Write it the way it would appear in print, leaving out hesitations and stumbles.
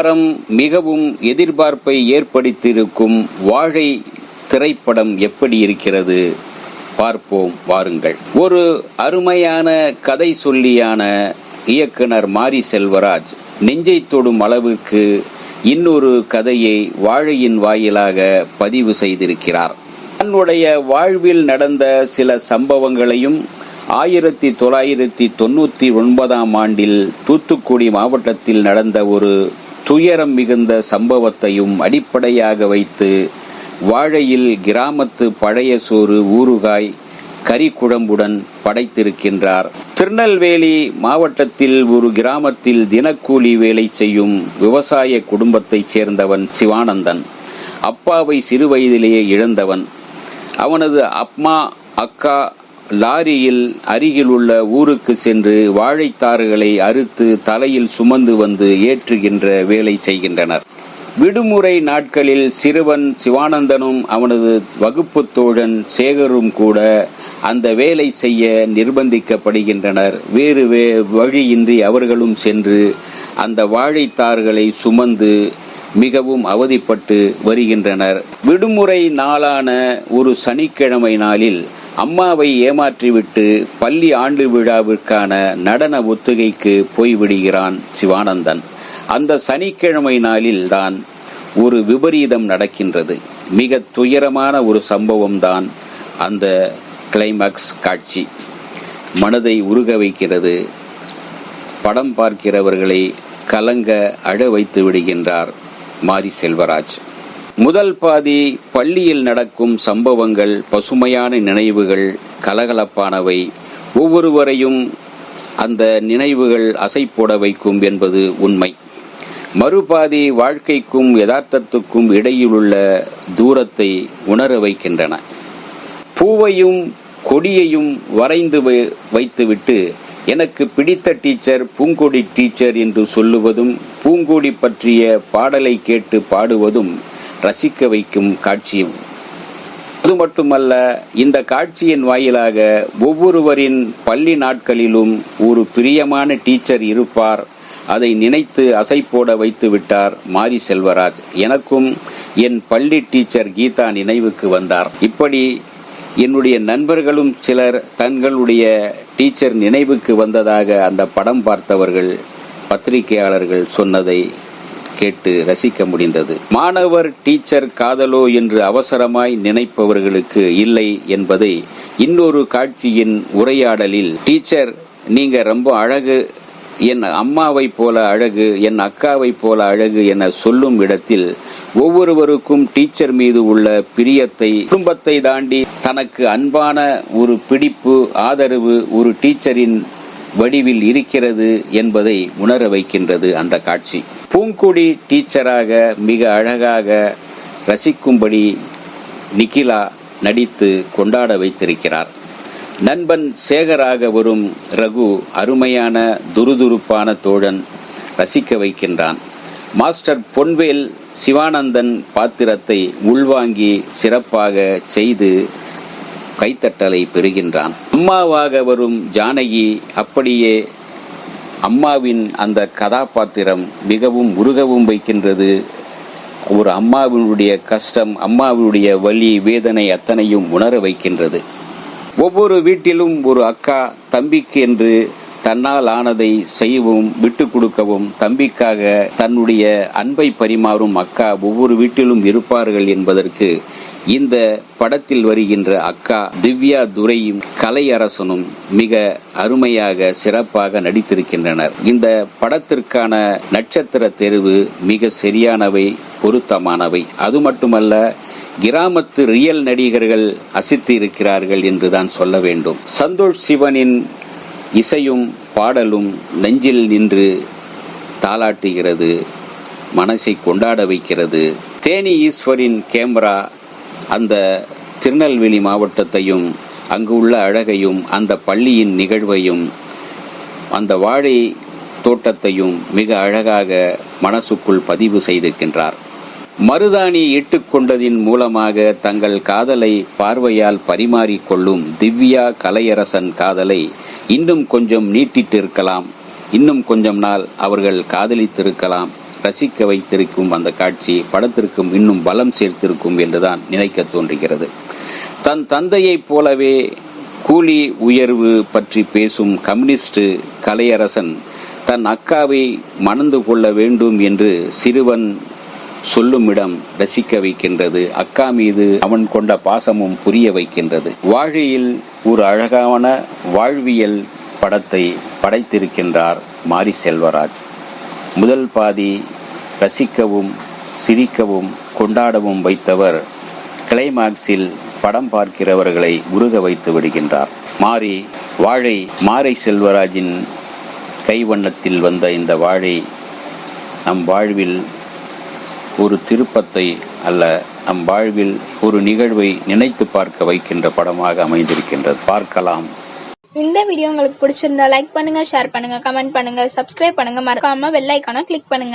வாரம் மிகவும் எதிர்பார்ப்பை ஏற்படுத்தியிருக்கும் வாழை திரைப்படம் எப்படி இருக்கிறது பார்ப்போம் வாருங்கள். ஒரு அருமையான கதை சொல்லியான இயக்குனர் மாரி செல்வராஜ் நெஞ்சை தொடும் அளவிற்கு இன்னொரு கதையை வாழையின் வாயிலாக பதிவு செய்திருக்கிறார். தன்னுடைய வாழ்வில் நடந்த சில சம்பவங்களையும் 1999 ஆண்டில் தூத்துக்குடி மாவட்டத்தில் நடந்த ஒரு துயரம் மிகுந்த சம்பவத்தையும் அடிப்படையாக வைத்து வாழையில் கிராமத்து பழைய சோறு ஊறுகாய் கறிக்குழம்புடன் படைத்திருக்கின்றார். திருநெல்வேலி மாவட்டத்தில் ஒரு கிராமத்தில் தினக்கூலி வேலை செய்யும் விவசாய குடும்பத்தைச் சேர்ந்தவன் சிவானந்தன். அப்பாவை சிறு வயதிலேயே இழந்தவன். அவனது அம்மா அக்கா லாரியில் அருகில் உள்ள ஊருக்கு சென்று வாழைத்தாறுகளை அறுத்து தலையில் சுமந்து வந்து ஏற்றுகின்ற வேலை செய்கின்றனர். விடுமுறை நாட்களில் சிறுவன் சிவானந்தனும் அவனது வகுப்பு தோழன் சேகரும் கூட அந்த வேலை செய்ய நிர்பந்திக்கப்படுகின்றனர். வேறு வழியின்றி அவர்களும் சென்று அந்த வாழைத்தாறுகளை சுமந்து மிகவும் அவதிப்பட்டு வருகின்றனர். விடுமுறை நாளான ஒரு சனிக்கிழமை நாளில் அம்மாவை ஏமாற்றிவிட்டு பள்ளி ஆண்டு விழாவிற்கான நடன ஒத்திகைக்கு போய்விடுகிறான் சிவானந்தன். அந்த சனிக்கிழமை நாளில் தான் ஒரு விபரீதம் நடக்கின்றது. மிக துயரமான ஒரு சம்பவம் தான் அந்த கிளைமாக்ஸ் காட்சி. மனதை உருக வைக்கிறது. படம் பார்க்கிறவர்களை கலங்க அழ வைத்து விடுகின்றார் மாரி செல்வராஜ். முதல் பாதி பள்ளியில் நடக்கும் சம்பவங்கள் பசுமையான நினைவுகள், கலகலப்பானவை, ஒவ்வொருவரையும் அந்த நினைவுகள் அசை போட வைக்கும் என்பது உண்மை. மறுபாதி வாழ்க்கைக்கும் யதார்த்தத்துக்கும் இடையிலுள்ள தூரத்தை உணர வைக்கின்றன. பூவையும் கொடியையும் வரைந்து வைத்துவிட்டு எனக்கு பிடித்த டீச்சர் பூங்கொடி டீச்சர் என்று சொல்லுவதும் பூங்கொடி பற்றிய பாடலை கேட்டு பாடுவதும் ரசிக்க வைக்கும் காட்சியும். அது மட்டுமல்ல, இந்த காட்சியின் வாயிலாக ஒவ்வொருவரின் பள்ளி நாட்களிலும் ஒரு பிரியமான டீச்சர் இருப்பார். அதை நினைத்து அசை போட வைத்து விட்டார் மாரி செல்வராஜ். எனக்கும் என் பள்ளி டீச்சர் கீதா நினைவுக்கு வந்தார். இப்படி என்னுடைய நண்பர்களும் சிலர் தங்களுடைய டீச்சர் நினைவுக்கு வந்ததாக அந்த படம் பார்த்தவர்கள், பத்திரிகையாளர்கள் சொன்னதை கேட்டு ரசிக்க முடிந்தது. மாணவர் டீச்சர் காதலோ என்று அவசரமாய் நினைப்பவர்களுக்கு இல்லை என்பதை இன்னொரு காட்சியின் உரையாடலில், டீச்சர் நீங்க ரொம்ப அழகு, என் அம்மாவை போல அழகு, என் அக்காவை போல அழகு என சொல்லும் இடத்தில் ஒவ்வொருவருக்கும் டீச்சர் மீது உள்ள பிரியத்தை, குடும்பத்தை தாண்டி தனக்கு அன்பான ஒரு பிடிப்பு, ஆதரவு ஒரு டீச்சரின் வடிவில் இருக்கிறது என்பதை உணர வைக்கின்றது அந்த காட்சி. பூங்கொடி டீச்சராக மிக அழகாக ரசிக்கும்படி நிகிலா நடித்து கொண்டாட வைத்திருக்கிறார். நண்பன் சேகராக வரும் ரகு அருமையான துருதுருப்பான தோழன், ரசிக்க வைக்கின்றான். மாஸ்டர் பொன்வேல் சிவானந்தன் பாத்திரத்தை உள்வாங்கி சிறப்பாக செய்து கைத்தட்டலை பெறுகின்றான். அம்மாவாக வரும் ஜானகி அப்படியே அம்மாவின் அந்த கதாபாத்திரம் மிகவும் உருகவும் வைக்கின்றது. ஒரு அம்மாவினுடைய கஷ்டம், அம்மாவினுடைய வலி, வேதனை அத்தனையும் உணர வைக்கின்றது. ஒவ்வொரு வீட்டிலும் ஒரு அக்கா தம்பிக்கு என்று தன்னால் ஆனதை செய்யவும் விட்டு கொடுக்கவும், தம்பிக்காக தன்னுடைய அன்பை பரிமாறும் அக்கா ஒவ்வொரு வீட்டிலும் இருப்பார்கள் என்பதற்கு இந்த படத்தில் வருகின்ற அக்கா திவ்யா துரையும் கலையரசனும் மிக அருமையாக சிறப்பாக நடித்திருக்கின்றனர். இந்த படத்திற்கான நட்சத்திர தேர்வு மிக சரியானவை, பொருத்தமானவை. அது மட்டுமல்ல, கிராமத்து ரியல் நடிகர்கள் அசித்து இருக்கிறார்கள் என்றுதான் சொல்ல வேண்டும். சந்தோஷ் சிவனின் இசையும் பாடலும் நெஞ்சில் நின்று தாளாட்டுகிறது, மனசை கொண்டாட வைக்கிறது. தேனி ஈஸ்வரின் கேமரா அந்த திருநெல்வேலி மாவட்டத்தையும், அங்கு உள்ள அழகையும், அந்த பள்ளியின் நிகழ்வையும், அந்த வாழை தோட்டத்தையும் மிக அழகாக மனசுக்குள் பதிவு செய்திருக்கின்றார். மருதாணி இட்டுக்கொண்டதின் மூலமாக தங்கள் காதலை பார்வையால் பரிமாறிக்கொள்ளும் திவ்யா கலையரசன் காதலை இன்னும் கொஞ்சம் நீட்டிட்டிருக்கலாம், இன்னும் கொஞ்சம் நாள் அவர்கள் காதலித்திருக்கலாம். ரசிக்க வைத்திருக்கும் அந்த காட்சி படத்திற்கும் இன்னும் பலம் சேர்த்திருக்கும் என்றுதான் நினைக்க தோன்றுகிறது. தன் தந்தையைப் போலவே கூலி உயர்வு பற்றி பேசும் கம்யூனிஸ்ட் கலையரசன் தன் அக்காவை மணந்து கொள்ள வேண்டும் என்று சிறுவன் சொல்லும் இடம் ரசிக்க வைக்கின்றது. அக்கா மீது அவன் கொண்ட பாசமும் புரிய வைக்கின்றது. வாழையில் ஒரு அழகான வாழ்வியல் படத்தை படைத்திருக்கின்றார் மாரி செல்வராஜ். முதல் பாதி ரசிக்கவும் சிரிக்கவும் கொண்டாடவும் வைத்தவர் கிளைமாக்ஸில் படம் பார்க்கிறவர்களை உருக வைத்து விடுகின்றார். மாரி செல்வராஜின் கைவண்ணத்தில் வந்த இந்த வாழை நம் வாழ்வில் ஒரு திருப்பத்தை அல்ல, நம் வாழ்வில் ஒரு நிகழ்வை நினைத்து பார்க்க வைக்கின்ற படமாக அமைந்திருக்கின்றது. பார்க்கலாம். இந்த வீடியோ உங்களுக்கு பிடிச்சிருந்தா லைக் பண்ணுங்க, ஷேர் பண்ணுங்க, கமெண்ட் பண்ணுங்க, சப்ஸ்கிரைப் பண்ணுங்க, மறக்காம பெல் ஐகானை கிளிக் பண்ணுங்க.